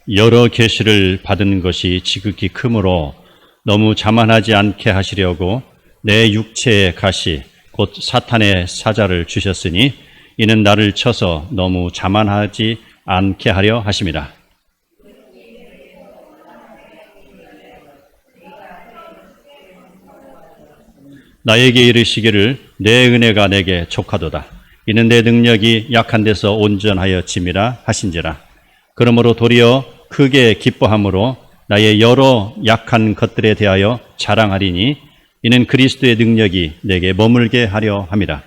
여러 계시를 받은 것이 지극히 크므로 너무 자만하지 않게 하시려고 내 육체의 가시 곧 사탄의 사자를 주셨으니 이는 나를 쳐서 너무 자만하지 않게 하려 하심이라. 나에게 이르시기를 내 은혜가 내게 족하도다. 이는 내 능력이 약한 데서 온전하여 짐이라 하신지라. 그러므로 도리어 크게 기뻐함으로 나의 여러 약한 것들에 대하여 자랑하리니 이는 그리스도의 능력이 내게 머물게 하려 함이라.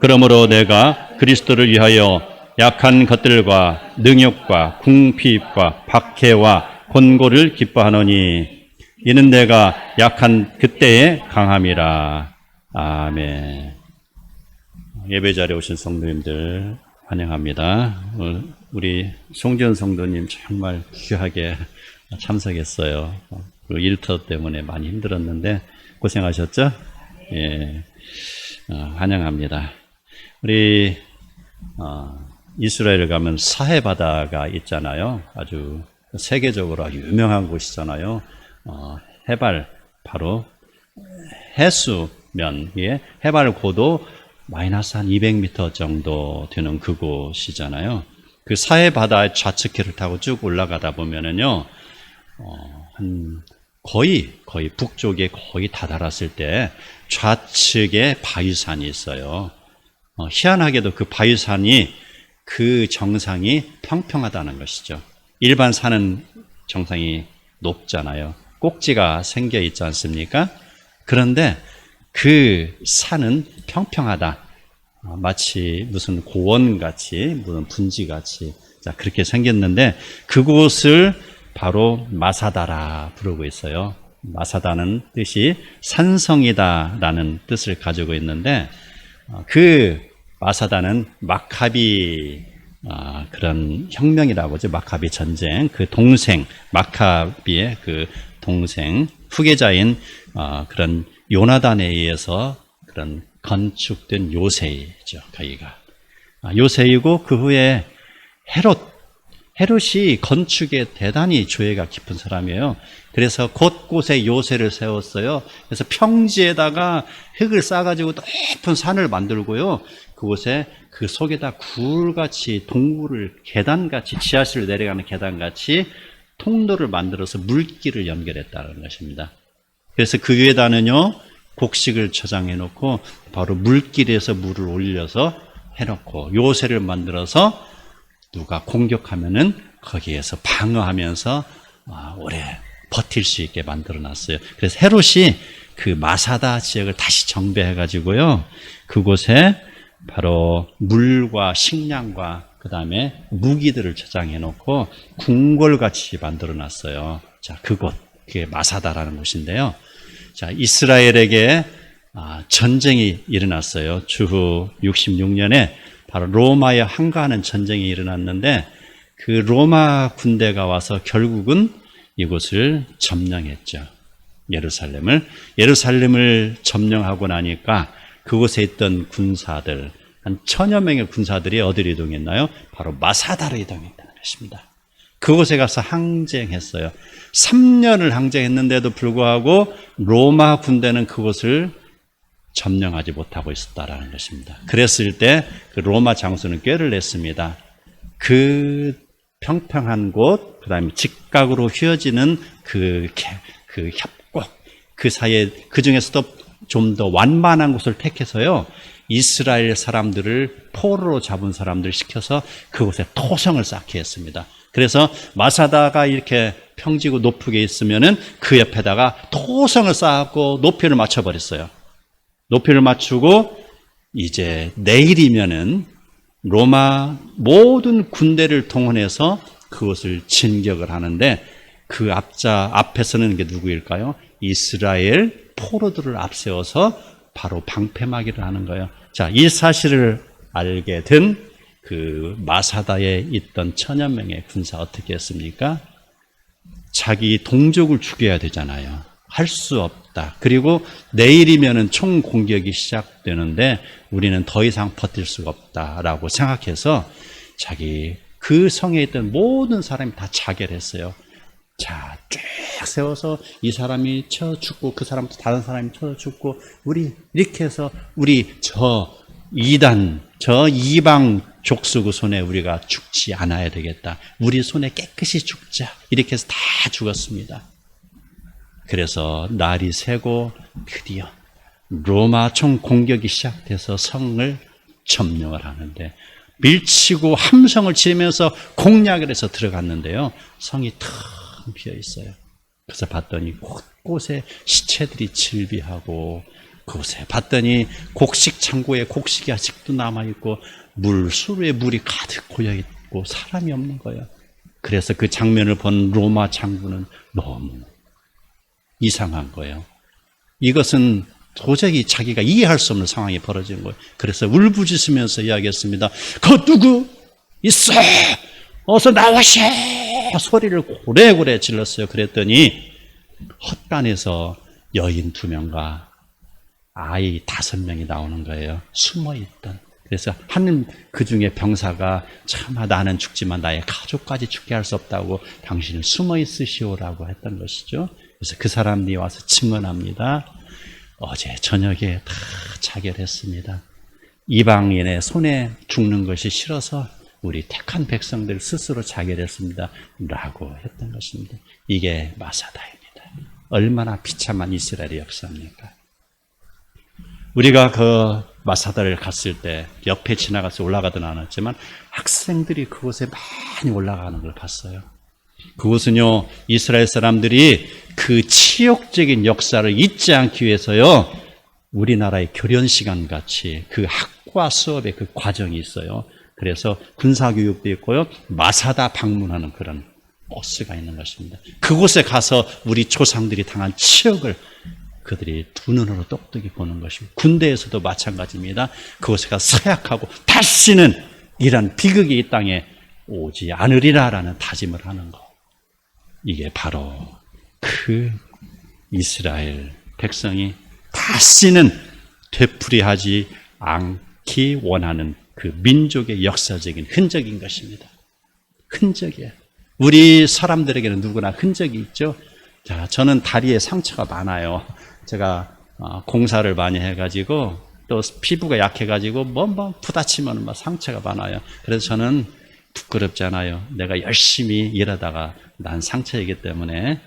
그러므로 내가 그리스도를 위하여 약한 것들과 능욕과 궁핍과 박해와 권고를 기뻐하노니 이는 내가 약한 그때의 강함이라. 아멘. 예배자리에 오신 성도님들 환영합니다. 우리 송지연 성도님 정말 귀하게 참석했어요. 그 일터 때문에 많이 힘들었는데 고생하셨죠? 예, 환영합니다. 우리 이스라엘 가면 사해바다가 있잖아요. 아주 세계적으로 유명한 곳이잖아요. 해발 바로 해수면에 해발 고도 마이너스 한 200m 정도 되는 그곳이잖아요. 그 사해바다의 좌측해를 타고 쭉 올라가다 보면은요, 한 거의 북쪽에 거의 다다랐을 때 좌측에 바위산이 있어요. 희한하게도 그 바위산이 그 정상이 평평하다는 것이죠. 일반 산은 정상이 높잖아요. 꼭지가 생겨 있지 않습니까? 그런데 그 산은 평평하다. 마치 무슨 고원같이, 무슨 분지같이 그렇게 생겼는데 그곳을 바로 마사다라 부르고 있어요. 마사다는 뜻이 산성이다라는 뜻을 가지고 있는데 그 마사다는 마카비 그런 혁명이라고 하죠. 마카비 전쟁, 그 동생, 마카비의 그 동생, 후계자인 그런 요나단에 의해서 그런 건축된 요새이죠. 거기가 요새이고 그 후에 헤롯이 건축에 대단히 조예가 깊은 사람이에요. 그래서 곳곳에 요새를 세웠어요. 그래서 평지에다가 흙을 쌓아가지고 높은 산을 만들고요. 그곳에 그 속에다 굴같이 동굴을 계단같이 지하실로 내려가는 계단같이 통로를 만들어서 물길을 연결했다는 것입니다. 그래서 그 위에다는요 곡식을 저장해 놓고 바로 물길에서 물을 올려서 해놓고 요새를 만들어서 누가 공격하면은 거기에서 방어하면서 오래 버틸 수 있게 만들어 놨어요. 그래서 헤롯이 그 마사다 지역을 다시 정비해 가지고요 그곳에 바로 물과 식량과 그 다음에 무기들을 저장해 놓고 궁궐같이 만들어 놨어요. 자, 그게 마사다라는 곳인데요. 자, 이스라엘에게 전쟁이 일어났어요. 주후 66년에 바로 로마에 항거하는 전쟁이 일어났는데 그 로마 군대가 와서 결국은 이곳을 점령했죠. 예루살렘을 점령하고 나니까 그곳에 있던 군사들 한 1000여 명의 군사들이 어디로 이동했나요? 바로 마사다로 이동했다는 것입니다. 그곳에 가서 항쟁했어요. 3년을 항쟁했는데도 불구하고 로마 군대는 그곳을 점령하지 못하고 있었다라는 것입니다. 그랬을 때 그 로마 장수는 꾀를 냈습니다. 그 평평한 곳, 그 다음에 직각으로 휘어지는 그 협곡, 그 사이에 그 중에서도 좀 더 완만한 곳을 택해서요. 이스라엘 사람들을 포로로 잡은 사람들을 시켜서 그곳에 토성을 쌓게 했습니다. 그래서 마사다가 이렇게 평지고 높게 있으면은 그 옆에다가 토성을 쌓고 높이를 맞춰버렸어요. 높이를 맞추고 이제 내일이면은 로마 모든 군대를 동원해서 그것을 진격을 하는데 그 앞에서는 이게 누구일까요? 이스라엘 포로들을 앞세워서 바로 방패막이를 하는 거예요. 자, 이 사실을 알게 된 그 마사다에 있던 1000여 명의 군사 어떻게 했습니까? 자기 동족을 죽여야 되잖아요. 할 수 없다. 그리고 내일이면은 총 공격이 시작되는데 우리는 더 이상 버틸 수가 없다라고 생각해서 자기 그 성에 있던 모든 사람이 다 자결했어요. 자, 쭉 세워서 이 사람이 쳐 죽고 그 사람도 다른 사람이 쳐 죽고 우리 이렇게 해서 우리 저 이방 족속의 손에 우리가 죽지 않아야 되겠다. 우리 손에 깨끗이 죽자. 이렇게 해서 다 죽었습니다. 그래서 날이 새고 드디어 로마 총 공격이 시작돼서 성을 점령을 하는데 밀치고 함성을 치면서 공략을 해서 들어갔는데요. 성이 텅 비어 있어요. 그래서 봤더니 곳곳에 시체들이 질비하고 그곳에 봤더니 곡식 창고에 곡식이 아직도 남아있고 수로에 물이 가득 고여있고 사람이 없는 거예요. 그래서 그 장면을 본 로마 장군은 너무 이상한 거예요. 이것은 도저히 자기가 이해할 수 없는 상황이 벌어진 거예요. 그래서 울부짖으면서 이야기했습니다. 그 누구 있어? 어서 나와시! 소리를 고래고래 질렀어요. 그랬더니 헛간에서 여인 2명과 아이 5명이 나오는 거예요. 숨어있던. 그래서 한 그 중에 병사가 차마 나는 죽지만 나의 가족까지 죽게 할 수 없다고 당신은 숨어 있으시오라고 했던 것이죠. 그래서 그 사람들이 와서 증언합니다. 어제 저녁에 다 자결했습니다. 이방인의 손에 죽는 것이 싫어서 우리 택한 백성들 스스로 자결했습니다. 라고 했던 것입니다. 이게 마사다입니다. 얼마나 비참한 이스라엘의 역사입니까? 우리가 그 마사다를 갔을 때 옆에 지나가서 올라가든 않았지만 학생들이 그곳에 많이 올라가는 걸 봤어요. 그곳은요, 이스라엘 사람들이 그 치욕적인 역사를 잊지 않기 위해서요, 우리나라의 교련시간 같이 그 학과 수업의 그 과정이 있어요. 그래서 군사교육도 있고요, 마사다 방문하는 그런 버스가 있는 것입니다. 그곳에 가서 우리 조상들이 당한 치욕을 그들이 두 눈으로 똑똑히 보는 것이고, 군대에서도 마찬가지입니다. 그곳에 가서 서약하고 다시는 이런 비극이 이 땅에 오지 않으리라라는 다짐을 하는 것. 이게 바로 그 이스라엘 백성이 다시는 되풀이하지 않기 원하는 그 민족의 역사적인 흔적인 것입니다. 흔적이에요. 우리 사람들에게는 누구나 흔적이 있죠. 자, 저는 다리에 상처가 많아요. 제가 공사를 많이 해가지고 또 피부가 약해가지고 뭐 부딪히면 막 상처가 많아요. 그래서 저는 부끄럽지 않아요. 내가 열심히 일하다가 난 상처이기 때문에.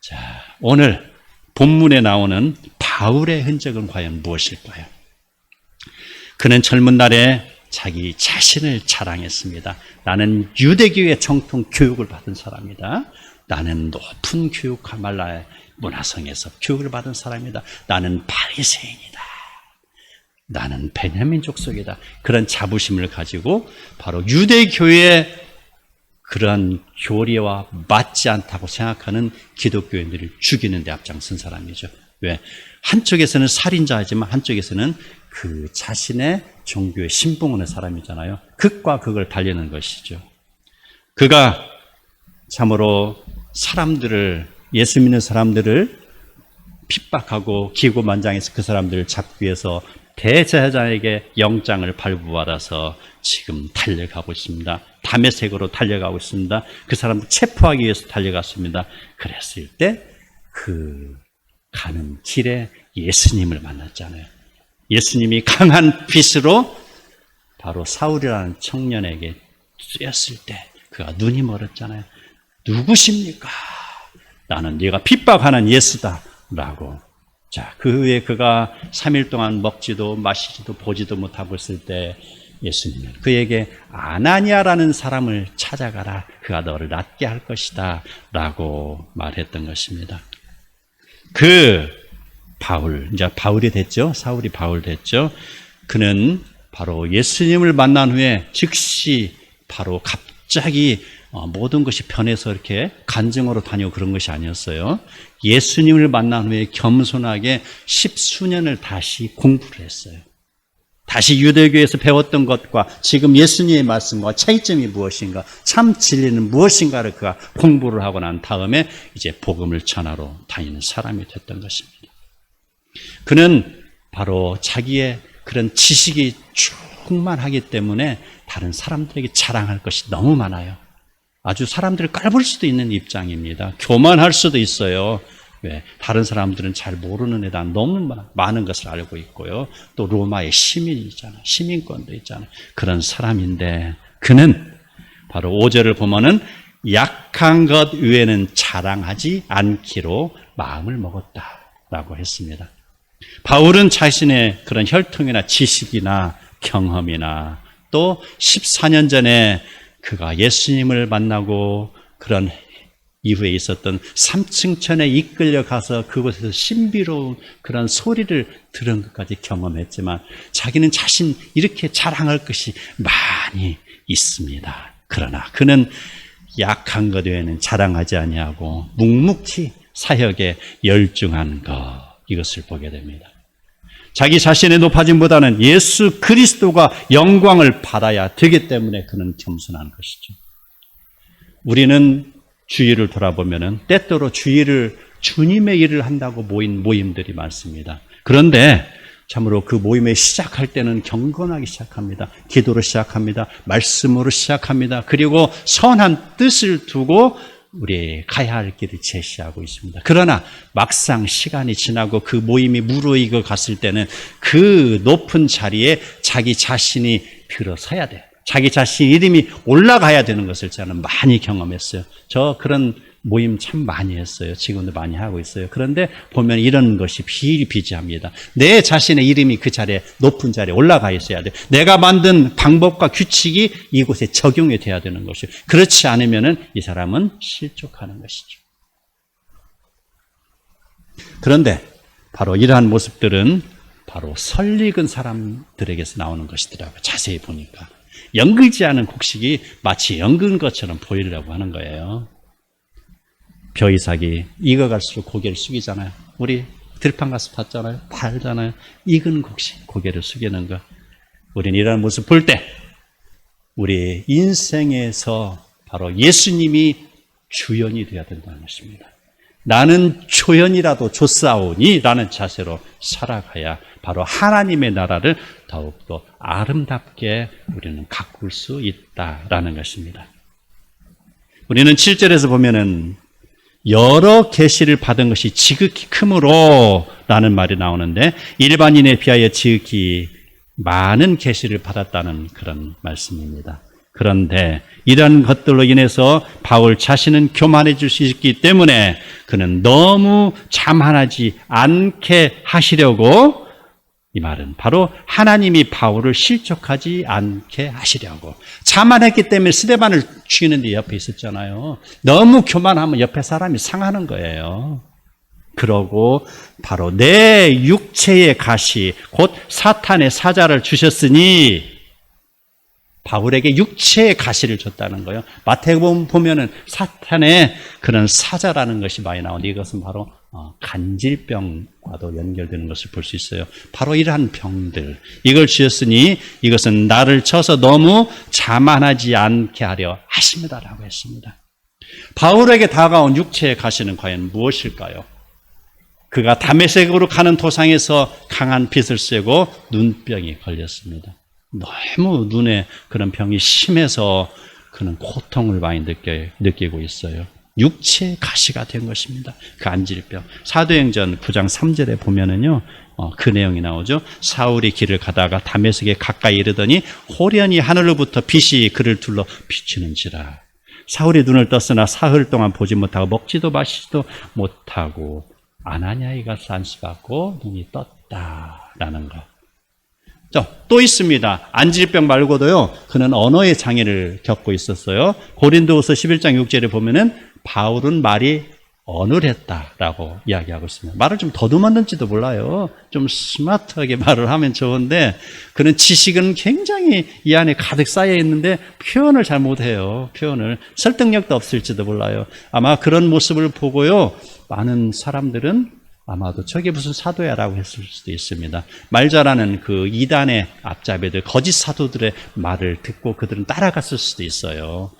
자, 오늘 본문에 나오는 바울의 흔적은 과연 무엇일까요? 그는 젊은 날에 자기 자신을 자랑했습니다. 나는 유대교의 정통 교육을 받은 사람이다. 나는 높은 교육 가말라의 문화성에서 교육을 받은 사람이다. 나는 바리새인이다. 나는 베냐민 족속이다. 그런 자부심을 가지고 바로 유대교의 그러한 교리와 맞지 않다고 생각하는 기독교인들을 죽이는 데 앞장선 사람이죠. 왜? 한쪽에서는 살인자이지만 한쪽에서는 그 자신의 종교의 신봉하는 사람이잖아요. 극과 극을 달리는 것이죠. 그가 참으로 사람들을, 예수 믿는 사람들을 핍박하고 기고만장해서 그 사람들을 잡기 위해서 대제사장에게 영장을 발부받아서 지금 달려가고 있습니다. 다메섹으로 달려가고 있습니다. 그 사람을 체포하기 위해서 달려갔습니다. 그랬을 때 그 가는 길에 예수님을 만났잖아요. 예수님이 강한 빛으로 바로 사울이라는 청년에게 쏘였을 때 그가 눈이 멀었잖아요. 누구십니까? 나는 네가 핍박하는 예수다 라고. 자, 그 후에 그가 3일 동안 먹지도 마시지도 보지도 못하고 있을 때 예수님은 그에게 아나니아라는 사람을 찾아가라. 그가 너를 낫게 할 것이다 라고 말했던 것입니다. 그 바울, 이제 바울이 됐죠. 사울이 바울 됐죠. 그는 바로 예수님을 만난 후에 즉시 바로 갑자기 모든 것이 변해서 이렇게 간증으로 다니고 그런 것이 아니었어요. 예수님을 만난 후에 겸손하게 10수년을 다시 공부를 했어요. 다시 유대교에서 배웠던 것과 지금 예수님의 말씀과 차이점이 무엇인가, 참 진리는 무엇인가를 그가 공부를 하고 난 다음에 이제 복음을 전하러 다니는 사람이 됐던 것입니다. 그는 바로 자기의 그런 지식이 쭉 적응만 하기 때문에 다른 사람들에게 자랑할 것이 너무 많아요. 아주 사람들을 깔볼 수도 있는 입장입니다. 교만할 수도 있어요. 왜? 다른 사람들은 잘 모르는 데다 너무 많은 것을 알고 있고요. 또 로마의 시민이 있잖아요. 시민권도 있잖아요. 그런 사람인데 그는 바로 5절을 보면은 약한 것 외에는 자랑하지 않기로 마음을 먹었다라고 했습니다. 바울은 자신의 그런 혈통이나 지식이나 경험이나 또 14년 전에 그가 예수님을 만나고 그런 이후에 있었던 삼층천에 이끌려 가서 그곳에서 신비로운 그런 소리를 들은 것까지 경험했지만 자기는 자신 이렇게 자랑할 것이 많이 있습니다. 그러나 그는 약한 것 외에는 자랑하지 아니하고 묵묵히 사역에 열중한 것, 이것을 보게 됩니다. 자기 자신의 높아짐보다는 예수 그리스도가 영광을 받아야 되기 때문에 그는 겸손한 것이죠. 우리는 주위를 돌아보면은 때때로 주님의 일을 한다고 모인 모임들이 많습니다. 그런데 참으로 그 모임에 시작할 때는 경건하게 시작합니다. 기도로 시작합니다. 말씀으로 시작합니다. 그리고 선한 뜻을 두고 우리 가야 할 길을 제시하고 있습니다. 그러나 막상 시간이 지나고 그 모임이 무르익어 갔을 때는 그 높은 자리에 자기 자신이 들어서야 돼요. 자기 자신 이름이 올라가야 되는 것을 저는 많이 경험했어요. 저 그런 모임 참 많이 했어요. 지금도 많이 하고 있어요. 그런데 보면 이런 것이 비일비재합니다. 내 자신의 이름이 그 자리에 높은 자리에 올라가 있어야 돼요. 내가 만든 방법과 규칙이 이곳에 적용이 돼야 되는 것이에요. 그렇지 않으면 이 사람은 실족하는 것이죠. 그런데 바로 이러한 모습들은 바로 설익은 사람들에게서 나오는 것이더라고요. 자세히 보니까. 연글지 않은 곡식이 마치 연근 것처럼 보이려고 하는 거예요. 벼이삭이 익어갈수록 고개를 숙이잖아요. 우리 들판 가서 봤잖아요. 다 알잖아요. 익은 곡식 고개를 숙이는 거. 우리는 이런 모습 볼 때 우리 인생에서 바로 예수님이 주연이 되어야 된다는 것입니다. 나는 조연이라도 좋사오니 라는 자세로 살아가야 바로 하나님의 나라를 더욱더 아름답게 우리는 가꿀 수 있다라는 것입니다. 우리는 7절에서 보면은 여러 계시를 받은 것이 지극히 크므로 라는 말이 나오는데 일반인에 비하여 지극히 많은 계시를 받았다는 그런 말씀입니다. 그런데 이런 것들로 인해서 바울 자신은 교만해질 수 있기 때문에 그는 너무 자만하지 않게 하시려고, 이 말은 바로 하나님이 바울을 실족하지 않게 하시려고. 자만했기 때문에 스데반을 죽이는데 옆에 있었잖아요. 너무 교만하면 옆에 사람이 상하는 거예요. 그러고 바로 내 육체의 가시 곧 사탄의 사자를 주셨으니, 바울에게 육체의 가시를 줬다는 거예요. 마태복음 보면은 사탄의 그런 사자라는 것이 많이 나오는데 이것은 바로 간질병과도 연결되는 것을 볼 수 있어요. 바로 이러한 병들, 이걸 주셨으니 이것은 나를 쳐서 너무 자만하지 않게 하려 하십니다라고 했습니다. 바울에게 다가온 육체의 가시는 과연 무엇일까요? 그가 다메섹으로 가는 도상에서 강한 빛을 쐬고 눈병이 걸렸습니다. 너무 눈에 그런 병이 심해서 그는 고통을 많이 느끼고 있어요. 육체의 가시가 된 것입니다. 그 안질병. 사도행전 9장 3절에 보면은요, 그 내용이 나오죠. 사울이 길을 가다가 다메섹에 가까이 이르더니 호련히 하늘로부터 빛이 그를 둘러 비추는지라. 사울이 눈을 떴으나 사흘 동안 보지 못하고 먹지도 마시지도 못하고 아나니아가 산수받고 눈이 떴다라는 것. 또 있습니다. 안질병 말고도요, 그는 언어의 장애를 겪고 있었어요. 고린도후서 11장 6절에 보면은 바울은 말이 어눌했다라고 이야기하고 있습니다. 말을 좀 더듬었는지도 몰라요. 좀 스마트하게 말을 하면 좋은데 그는 지식은 굉장히 이 안에 가득 쌓여 있는데 표현을 잘 못해요. 표현을. 설득력도 없을지도 몰라요. 아마 그런 모습을 보고요, 많은 사람들은 아마도 저게 무슨 사도야라고 했을 수도 있습니다. 말 잘하는 그 이단의 앞잡이들, 거짓 사도들의 말을 듣고 그들은 따라갔을 수도 있어요.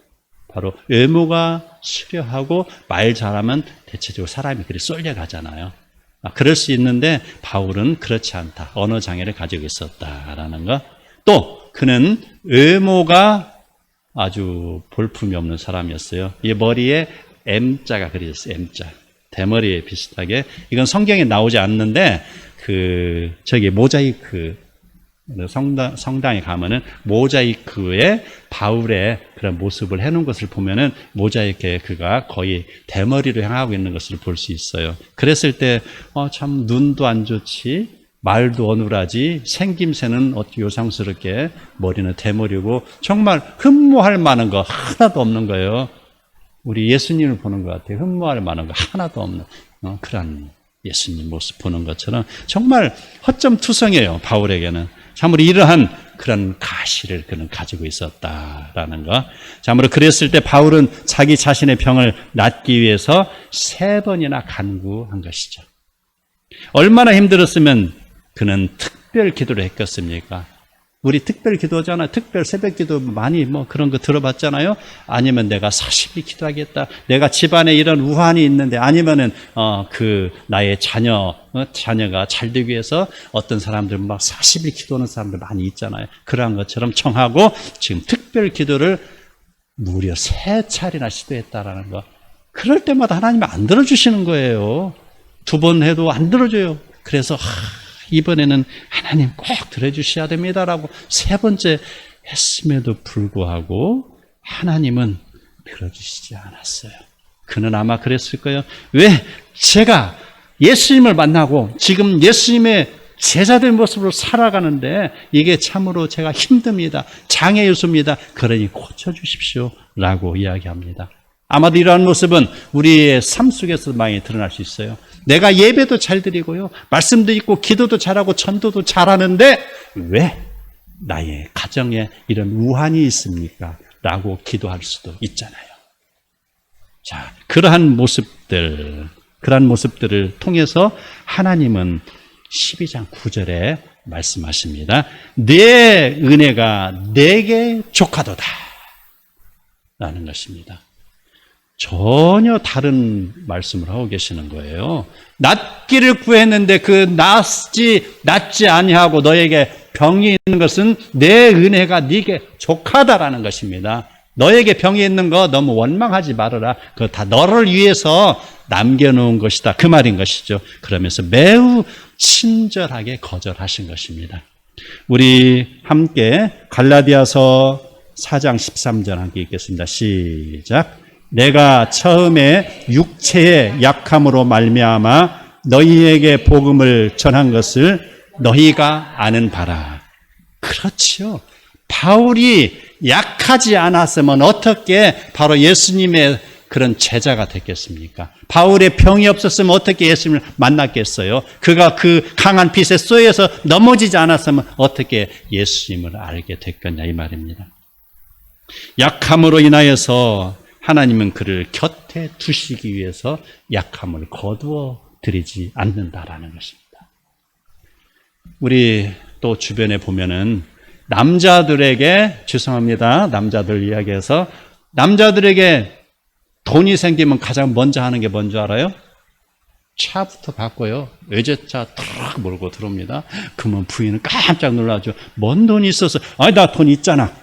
바로 외모가 수려하고 말 잘하면 대체적으로 사람이 그리 쏠려가잖아요. 그럴 수 있는데 바울은 그렇지 않다. 언어 장애를 가지고 있었다라는 거. 또 그는 외모가 아주 볼품이 없는 사람이었어요. 이 머리에 M자가 그려졌어요. M자. 대머리에 비슷하게. 이건 성경에 나오지 않는데 저기 모자이크 성당에 가면은 모자이크에 바울의 그런 모습을 해놓은 것을 보면은 모자이크에 그가 거의 대머리로 향하고 있는 것을 볼 수 있어요. 그랬을 때 참 눈도 안 좋지, 말도 어눌하지, 생김새는 어떻게 요상스럽게, 머리는 대머리고 정말 흠모할 만한 거 하나도 없는 거예요. 우리 예수님을 보는 것 같아요. 흠모할 만한 거 하나도 없는 그런 예수님 모습 보는 것처럼 정말 허점투성이에요. 바울에게는 참으로 이러한 그런 가시를 그는 가지고 있었다라는 거. 참으로 그랬을 때 바울은 자기 자신의 병을 낫기 위해서 3번이나 간구한 것이죠. 얼마나 힘들었으면 그는 특별 기도를 했겠습니까? 우리 특별 기도잖아요. 특별 새벽 기도 많이 그런 거 들어봤잖아요. 아니면 내가 40일 기도하겠다. 내가 집안에 이런 우환이 있는데, 아니면은 나의 자녀가 잘 되기 위해서 어떤 사람들 40일 기도하는 사람들 많이 있잖아요. 그러한 것처럼 청하고 지금 특별 기도를 무려 3차례나 시도했다라는 거. 그럴 때마다 하나님이 안 들어주시는 거예요. 2번 해도 안 들어줘요. 그래서 이번에는 하나님 꼭 들어주셔야 됩니다라고 3번째 했음에도 불구하고 하나님은 들어주시지 않았어요. 그는 아마 그랬을 거예요. 왜 제가 예수님을 만나고 지금 예수님의 제자된 모습으로 살아가는데 이게 참으로 제가 힘듭니다. 장애 요소입니다. 그러니 고쳐주십시오 라고 이야기합니다. 아마도 이러한 모습은 우리의 삶 속에서 많이 드러날 수 있어요. 내가 예배도 잘 드리고요, 말씀도 있고 기도도 잘하고 전도도 잘하는데 왜 나의 가정에 이런 우환이 있습니까? 라고 기도할 수도 있잖아요. 자, 그러한 모습들을 통해서 하나님은 12장 9절에 말씀하십니다. 내 은혜가 내게 족하도다 라는 것입니다. 전혀 다른 말씀을 하고 계시는 거예요. 낫기를 구했는데 낫지 아니하고 너에게 병이 있는 것은 내 은혜가 네게 족하다라는 것입니다. 너에게 병이 있는 거 너무 원망하지 말아라. 그거 다 너를 위해서 남겨놓은 것이다. 그 말인 것이죠. 그러면서 매우 친절하게 거절하신 것입니다. 우리 함께 갈라디아서 4장 13절 함께 읽겠습니다. 시작. 내가 처음에 육체의 약함으로 말미암아 너희에게 복음을 전한 것을 너희가 아는 바라. 그렇지요. 바울이 약하지 않았으면 어떻게 바로 예수님의 그런 제자가 됐겠습니까? 바울의 병이 없었으면 어떻게 예수님을 만났겠어요? 그가 그 강한 빛에 쏘여서 넘어지지 않았으면 어떻게 예수님을 알게 됐겠냐 이 말입니다. 약함으로 인하여서 하나님은 그를 곁에 두시기 위해서 약함을 거두어 드리지 않는다라는 것입니다. 우리 또 주변에 보면은 남자들에게, 죄송합니다, 남자들 이야기해서 남자들에게 돈이 생기면 가장 먼저 하는 게 뭔지 알아요? 차부터 바꿔요. 외제차 탁 몰고 들어옵니다. 그러면 부인은 깜짝 놀라죠. 뭔 돈이 있어서, 아니 나 돈 있잖아.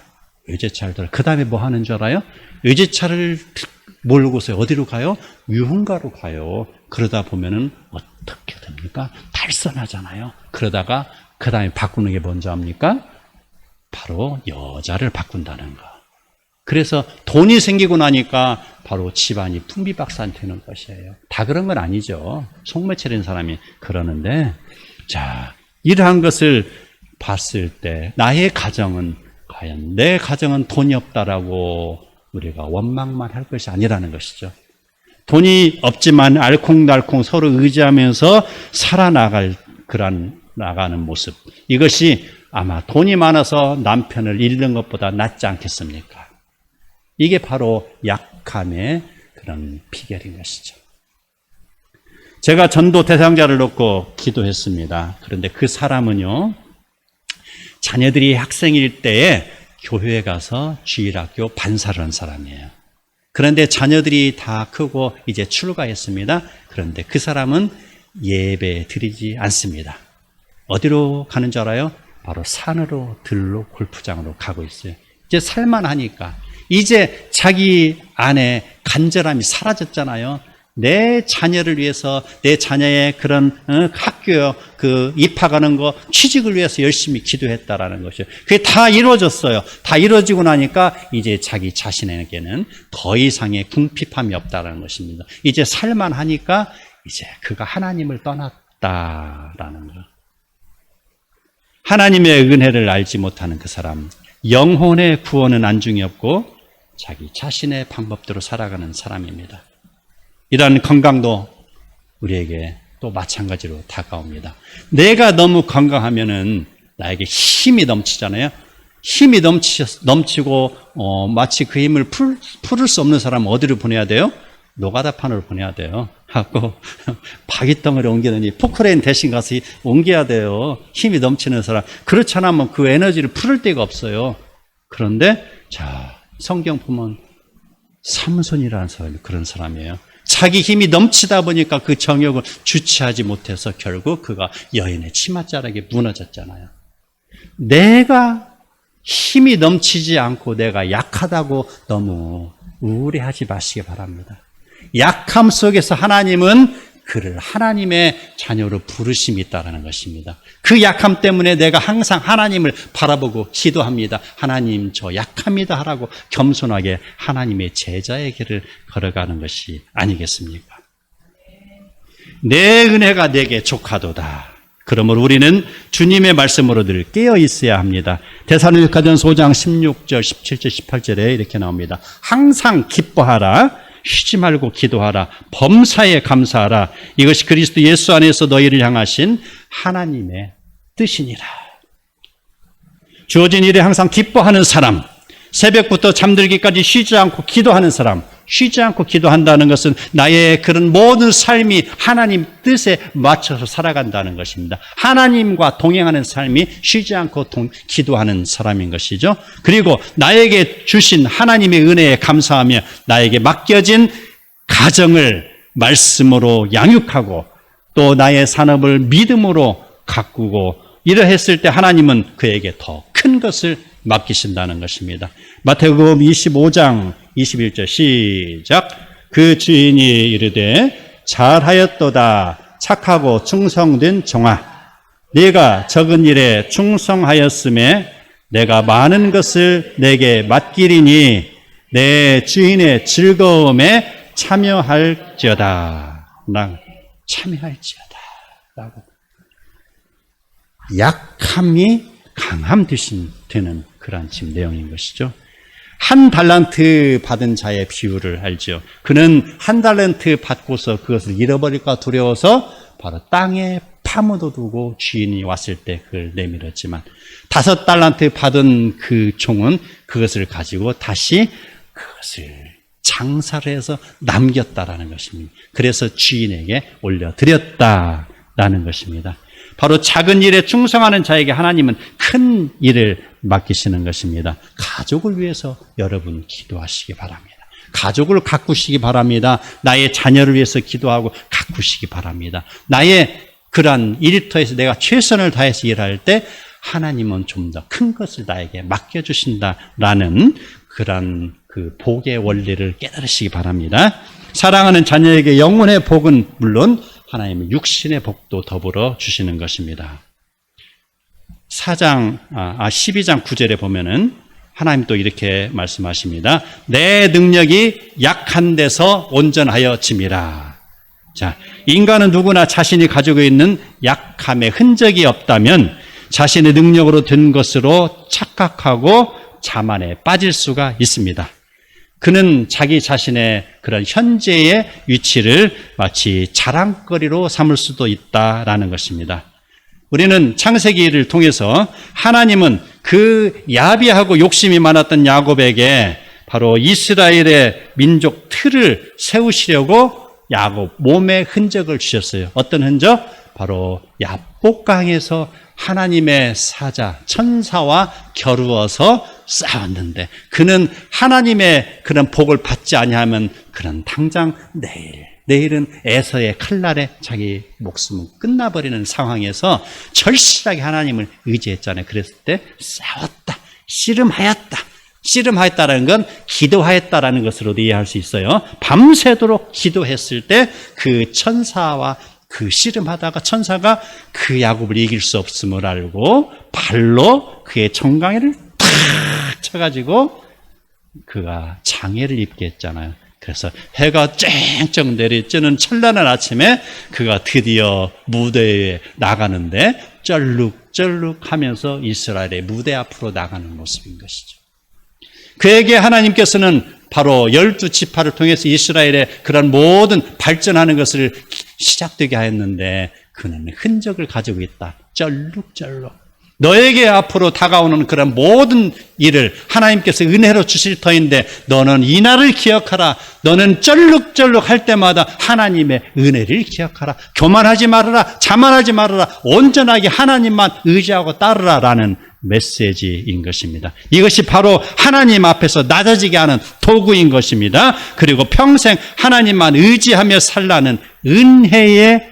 외제차를 들어. 그 다음에 뭐 하는 줄 알아요? 외제차를 몰고서 어디로 가요? 유흥가로 가요. 그러다 보면은 어떻게 됩니까? 달선하잖아요. 그러다가 그 다음에 바꾸는 게 뭔지 압니까? 바로 여자를 바꾼다는 거. 그래서 돈이 생기고 나니까 바로 집안이 풍비박산 되는 것이에요. 다 그런 건 아니죠. 속매 차린 사람이 그러는데, 자, 이러한 것을 봤을 때 나의 가정은 과연 내 가정은 돈이 없다라고 우리가 원망만 할 것이 아니라는 것이죠. 돈이 없지만 알콩달콩 서로 의지하면서 살아나가는 모습. 이것이 아마 돈이 많아서 남편을 잃는 것보다 낫지 않겠습니까? 이게 바로 약함의 그런 비결인 것이죠. 제가 전도 대상자를 놓고 기도했습니다. 그런데 그 사람은요, 자녀들이 학생일 때에 교회에 가서 주일학교 반사를 한 사람이에요. 그런데 자녀들이 다 크고 이제 출가했습니다. 그런데 그 사람은 예배 드리지 않습니다. 어디로 가는 줄 알아요? 바로 산으로 들로 골프장으로 가고 있어요. 이제 살만하니까. 이제 자기 안에 간절함이 사라졌잖아요. 내 자녀를 위해서, 내 자녀의 그런 학교 입학하는 거, 취직을 위해서 열심히 기도했다라는 것이죠. 그게 다 이루어졌어요. 다 이루어지고 나니까 이제 자기 자신에게는 더 이상의 궁핍함이 없다라는 것입니다. 이제 살만하니까 이제 그가 하나님을 떠났다라는 거. 하나님의 은혜를 알지 못하는 그 사람, 영혼의 구원은 안중이 없고 자기 자신의 방법대로 살아가는 사람입니다. 이러한 건강도 우리에게 또 마찬가지로 다가옵니다. 내가 너무 건강하면은 나에게 힘이 넘치잖아요. 힘이 넘치고 마치 그 힘을 풀을 수 없는 사람은 어디로 보내야 돼요? 노가다판으로 보내야 돼요. 하고 바위덩어리 옮기더니 포크레인 대신 가서 옮겨야 돼요. 힘이 넘치는 사람. 그렇지 않으면 그 에너지를 풀을 데가 없어요. 그런데 자, 성경 보면 삼손이라는 사람이 그런 사람이에요. 자기 힘이 넘치다 보니까 그 정욕을 주체하지 못해서 결국 그가 여인의 치맛자락에 무너졌잖아요. 내가 힘이 넘치지 않고 내가 약하다고 너무 우울해하지 마시기 바랍니다. 약함 속에서 하나님은 그를 하나님의 자녀로 부르심이 있다는 것입니다. 그 약함 때문에 내가 항상 하나님을 바라보고 기도합니다. 하나님, 저 약합니다 하라고 겸손하게 하나님의 제자의 길을 걸어가는 것이 아니겠습니까? 내 은혜가 내게 족하도다. 그러므로 우리는 주님의 말씀으로 늘 깨어 있어야 합니다. 데살로니가전서 5장 16절, 17절, 18절에 이렇게 나옵니다. 항상 기뻐하라. 쉬지 말고 기도하라. 범사에 감사하라. 이것이 그리스도 예수 안에서 너희를 향하신 하나님의 뜻이니라. 주어진 일에 항상 기뻐하는 사람, 새벽부터 잠들기까지 쉬지 않고 기도하는 사람, 쉬지 않고 기도한다는 것은 나의 그런 모든 삶이 하나님 뜻에 맞춰서 살아간다는 것입니다. 하나님과 동행하는 삶이 쉬지 않고 기도하는 사람인 것이죠. 그리고 나에게 주신 하나님의 은혜에 감사하며 나에게 맡겨진 가정을 말씀으로 양육하고 또 나의 산업을 믿음으로 가꾸고 이러했을 때 하나님은 그에게 더 큰 것을 맡기신다는 것입니다. 마태복음 25장 21절 시작. 그 주인이 이르되 잘하였도다 착하고 충성된 종아, 네가 적은 일에 충성하였음에 내가 많은 것을 내게 맡기리니 내 주인의 즐거움에 참여할지어다. 참여할지어다 라고. 약함이 강함 되는 그러한 지금 내용인 것이죠. 한 달란트 받은 자의 비유를 알죠. 그는 한 달란트 받고서 그것을 잃어버릴까 두려워서 바로 땅에 파묻어 두고 주인이 왔을 때 그걸 내밀었지만 5 달란트 받은 그 종은 그것을 가지고 다시 그것을 장사를 해서 남겼다라는 것입니다. 그래서 주인에게 올려드렸다라는 것입니다. 바로 작은 일에 충성하는 자에게 하나님은 큰 일을 맡기시는 것입니다. 가족을 위해서 여러분 기도하시기 바랍니다. 가족을 가꾸시기 바랍니다. 나의 자녀를 위해서 기도하고 가꾸시기 바랍니다. 나의 그러한 일터에서 내가 최선을 다해서 일할 때 하나님은 좀 더 큰 것을 나에게 맡겨주신다라는 그러한 그 복의 원리를 깨달으시기 바랍니다. 사랑하는 자녀에게 영혼의 복은 물론 하나님의 육신의 복도 더불어 주시는 것입니다. 12장 9절에 보면은 하나님 또 이렇게 말씀하십니다. 내 능력이 약한 데서 온전하여 짐이라. 자, 인간은 누구나 자신이 가지고 있는 약함의 흔적이 없다면 자신의 능력으로 된 것으로 착각하고 자만에 빠질 수가 있습니다. 그는 자기 자신의 그런 현재의 위치를 마치 자랑거리로 삼을 수도 있다라는 것입니다. 우리는 창세기를 통해서 하나님은 그 야비하고 욕심이 많았던 야곱에게 바로 이스라엘의 민족 틀을 세우시려고 야곱 몸에 흔적을 주셨어요. 어떤 흔적? 바로 야복강에서 하나님의 사자 천사와 겨루어서 싸웠는데 그는 하나님의 그런 복을 받지 아니하면 그는 당장 내일은 에서의 칼날에 자기 목숨은 끝나버리는 상황에서 절실하게 하나님을 의지했잖아요. 그랬을 때 싸웠다, 씨름하였다. 씨름하였다라는 건 기도하였다라는 것으로도 이해할 수 있어요. 밤새도록 기도했을 때 그 천사와 그 씨름하다가 천사가 그 야곱을 이길 수 없음을 알고 발로 그의 정강이를 탁 쳐가지고 그가 장애를 입게 했잖아요. 그래서 해가 쨍쨍 내리쬐는 찬란한 아침에 그가 드디어 무대에 나가는데 쩔룩쩔룩 하면서 이스라엘의 무대 앞으로 나가는 모습인 것이죠. 그에게 하나님께서는 바로 12지파를 통해서 이스라엘의 그런 모든 발전하는 것을 시작되게 하였는데 그는 흔적을 가지고 있다. 쩔룩쩔룩. 너에게 앞으로 다가오는 그런 모든 일을 하나님께서 은혜로 주실 터인데 너는 이날을 기억하라. 너는 쩔룩쩔룩 할 때마다 하나님의 은혜를 기억하라. 교만하지 말아라. 자만하지 말아라. 온전하게 하나님만 의지하고 따르라라는 메시지인 것입니다. 이것이 바로 하나님 앞에서 낮아지게 하는 도구인 것입니다. 그리고 평생 하나님만 의지하며 살라는 은혜의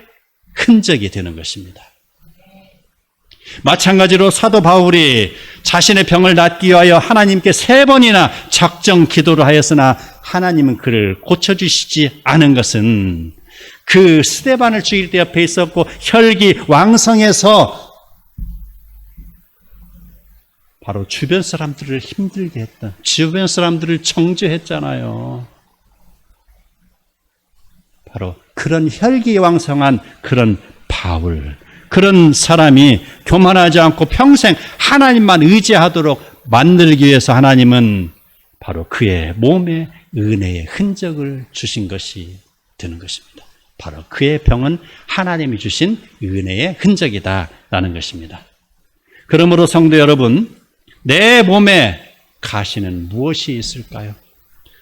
흔적이 되는 것입니다. 마찬가지로 사도 바울이 자신의 병을 낫기 위하여 하나님께 3번이나 작정 기도를 하였으나 하나님은 그를 고쳐주시지 않은 것은 그 스데반을 죽일 때 옆에 있었고 혈기 왕성해서 바로 주변 사람들을 힘들게 했던, 주변 사람들을 정죄했잖아요. 바로 그런 혈기왕성한 그런 바울, 그런 사람이 교만하지 않고 평생 하나님만 의지하도록 만들기 위해서 하나님은 바로 그의 몸에 은혜의 흔적을 주신 것이 되는 것입니다. 바로 그의 병은 하나님이 주신 은혜의 흔적이다라는 것입니다. 그러므로 성도 여러분, 내 몸에 가시는 무엇이 있을까요?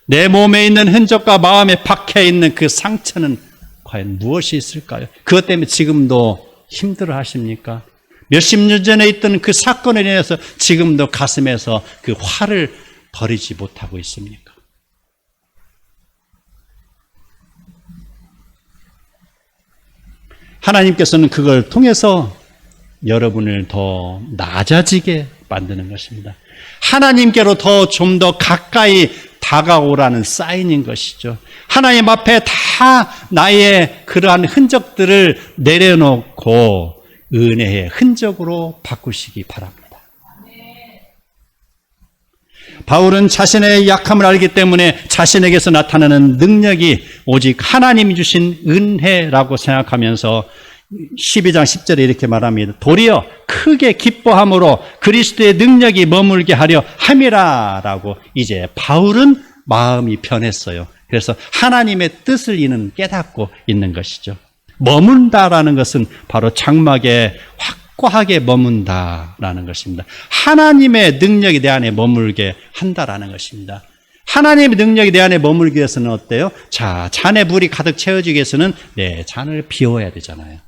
내 몸에 있는 흔적과 마음에 박혀 있는 그 상처는 과연 무엇이 있을까요? 그것 때문에 지금도 힘들어 하십니까? 몇십 년 전에 있던 그 사건에 인해서 지금도 가슴에서 그 화를 버리지 못하고 있습니까? 하나님께서는 그걸 통해서 여러분을 더 낮아지게 만드는 것입니다. 하나님께로 좀 더 가까이 다가오라는 사인인 것이죠. 하나님 앞에 다 나의 그러한 흔적들을 내려놓고 은혜의 흔적으로 바꾸시기 바랍니다. 바울은 자신의 약함을 알기 때문에 자신에게서 나타나는 능력이 오직 하나님이 주신 은혜라고 생각하면서 12장 10절에 이렇게 말합니다. 도리어 크게 기뻐함으로 그리스도의 능력이 머물게 하려 함이라라고 이제 바울은 마음이 변했어요. 그래서 하나님의 뜻을 이는 깨닫고 있는 것이죠. 머문다라는 것은 바로 장막에 확고하게 머문다라는 것입니다. 하나님의 능력이 내 안에 머물게 한다라는 것입니다. 하나님의 능력이 내 안에 머물기 위해서는 어때요? 자, 잔에 물이 가득 채워지기 위해서는 내 잔을 비워야 되잖아요.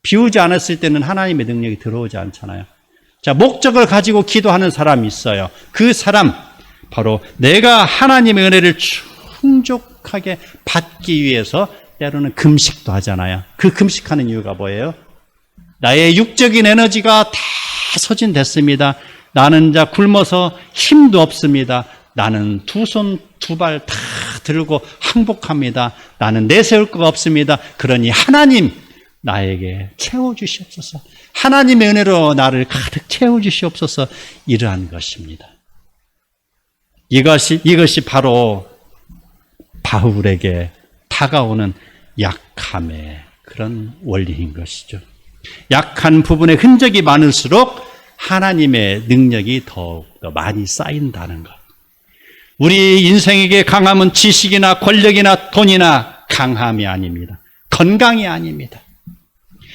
비우지 않았을 때는 하나님의 능력이 들어오지 않잖아요. 자, 목적을 가지고 기도하는 사람이 있어요. 그 사람, 바로 내가 하나님의 은혜를 충족하게 받기 위해서 때로는 금식도 하잖아요. 그 금식하는 이유가 뭐예요? 나의 육적인 에너지가 다 소진됐습니다. 나는 자 굶어서 힘도 없습니다. 나는 두 손, 두 발 다 들고 항복합니다. 나는 내세울 거가 없습니다. 그러니 하나님, 나에게 채워주시옵소서. 하나님의 은혜로 나를 가득 채워주시옵소서. 이러한 것입니다. 이것이 바로 바울에게 다가오는 약함의 그런 원리인 것이죠. 약한 부분에 흔적이 많을수록 하나님의 능력이 더욱 더 많이 쌓인다는 것. 우리 인생에게 강함은 지식이나 권력이나 돈이나 강함이 아닙니다. 건강이 아닙니다.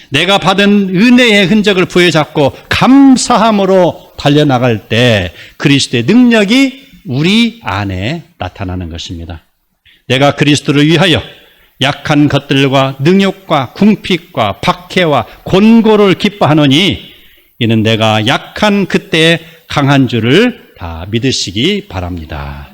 내가 받은 은혜의 흔적을 부여잡고 감사함으로 달려나갈 때 그리스도의 능력이 우리 안에 나타나는 것입니다. 내가 그리스도를 위하여 약한 것들과 능욕과 궁핍과 박해와 곤고를 기뻐하노니 이는 내가 약한 그때에 강한 줄을 다 믿으시기 바랍니다.